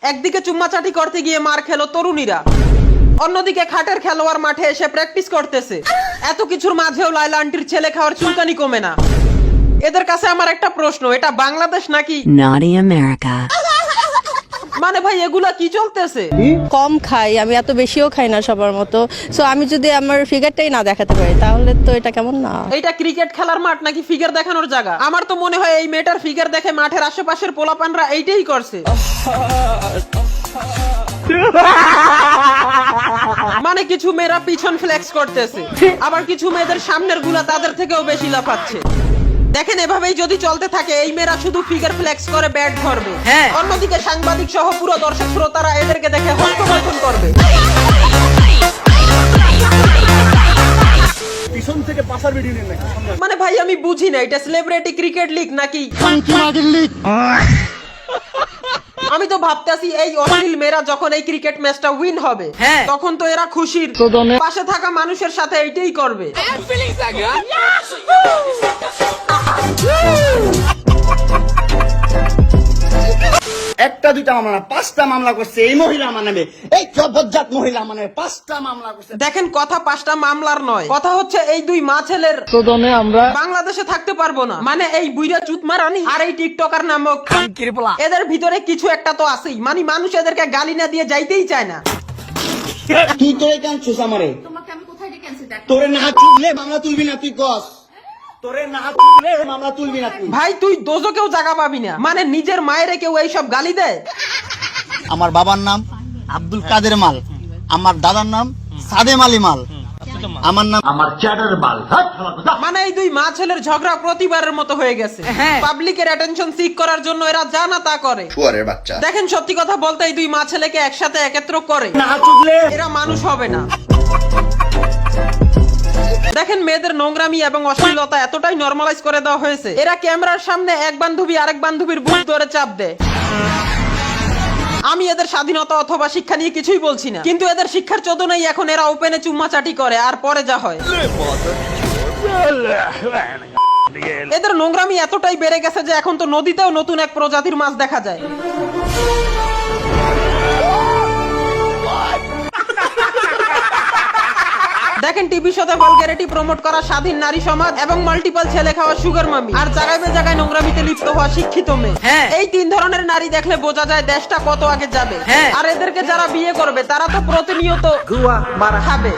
একদিকে চুম্মাচাটি করতে গিয়ে মার খেলো তরুণীরা, অন্যদিকে খাটের খেলোয়াড় মাঠে এসে প্র্যাকটিস করতেছে। এত কিছুর মাঝেও লায়লা আন্টির ছেলে খাওয়ার চুলকানি কমে না। এদের কাছে আমার একটা প্রশ্ন, এটা বাংলাদেশ নাকি Naughty America? মানে ভাই এগুলা কি চলতেছে? কম খাই আমি, এত বেশিও খাই না সবার মতো। সো আমি যদি আমার ফিগারটাই না দেখাতে পারি তাহলে তো এটা কেমন না। এইটা ক্রিকেট খেলার মাঠ নাকি ফিগার দেখানোর জায়গা? আমার তো মনে হয় এই মেয়েটার ফিগার দেখে মাঠের আশেপাশের পোলাপানরা এইটাই করছে। মানে কিছু মেয়েরা পিছন ফ্লেক্স করতেছে, আবার কিছু মেয়েদের সামনের গুলা তাদের থেকেও বেশি লাফাচ্ছে। দেখেন এভাবেই যদি চলতে থাকে এই মেয়েরা শুধু ফিগার ফ্লেক্স করে ব্যাট ধরবে, অন্যদিকে সাংবাদিক সহ পুরো দর্শক শ্রোতারা এদেরকে দেখে হস্তমৈথুন করবে। পিছন থেকে পাশার ভিডিও নেন নাকি? মানে ভাই আমি বুঝি না এটা সেলিব্রিটি ক্রিকেট লিগ নাকি? আমি তো ভাবতেছি এই অশ্লীল মেয়েরা যখন এই ক্রিকেট ম্যাচটা উইন হবে তখন তো এরা খুশির পাশে থাকা মানুষের সাথে এইটাই করবে। একটা দুইটা মামলা না, 5টা মামলা করছে এই মহিলা মানে, এই জবরদস্ত মহিলা মানে 5টা মামলা করছে। দেখেন কথা 5টা মামলার নয়, কথা হচ্ছে এই দুই মা ছেলের আমরা বাংলাদেশে থাকতে পারবো না। মানে এই বুইরা চুতমারানি আর এই টিকটকার নামক এদের ভিতরে কিছু একটা তো আছেই, মানে মানুষ এদেরকে গালি না দিয়ে যাইতেই চায় না। তুই তোরে কাঁদছিস আমারে? তোরে না চুদলে মামলা তুলবি না, তুই কস তোরে না চুদলে মামলা তুলবি না তুই। ভাই তুই দোজকেও জায়গা পাবি না, মানে নিজের মায়েরে কেউ এইসব গালি দেয়? আমার বাবার নাম আব্দুল কাদের মাল, আমার দাদার নাম সাদেম আলী মাল, আমার নাম মানে এই দুই মা ছেলের ঝগড়া প্রতিবারের মতো হয়ে গেছে। পাবলিকের অ্যাটেনশন সিক করার জন্য এরা যা না তা করে। দেখেন সত্যি কথা বলতে এই দুই মা ছেলেকে একসাথে একত্র করে না চুদলে এরা মানুষ হবে না। দেখেন মেয়েদের নোংরামি এবং অশ্লীলতা এতটাই নরমালাইজ করে দেওয়া হয়েছে, এরা ক্যামেরার সামনে এক বান্ধবী আরেক বান্ধবীর বুক ধরে চাপ দেয়। আমি এদের স্বাধীনতা অথবা শিক্ষা নিয়ে কিছুই বলছি না, কিন্তু এদের শিক্ষার চোদনাই এখন এরা ওপেনে চুম্মাচাটি করে আর পরে যা হয়। এদের নোংরামি এতটাই বেড়ে গেছে যে এখন তো নদীতেও নতুন এক প্রজাতির মাছ দেখা যায়। দেখেন টিভি শোতে ভালগারিটি প্রমোট করা স্বাধীন নারী সমাজ এবং মাল্টিপল ছেলে খাওয়া সুগার মামি আর জায়গায় জায়গায় নোংরামিতে লিপ্ত হওয়া শিক্ষিত মেয়ে, এই তিন ধরনের নারী দেখলে বোঝা যায় দেশটা কত আগে যাবে। আর এদেরকে যারা বিয়ে করবে তারা তো প্রতিনিয়ত ধোঁয়া মারা খাবে।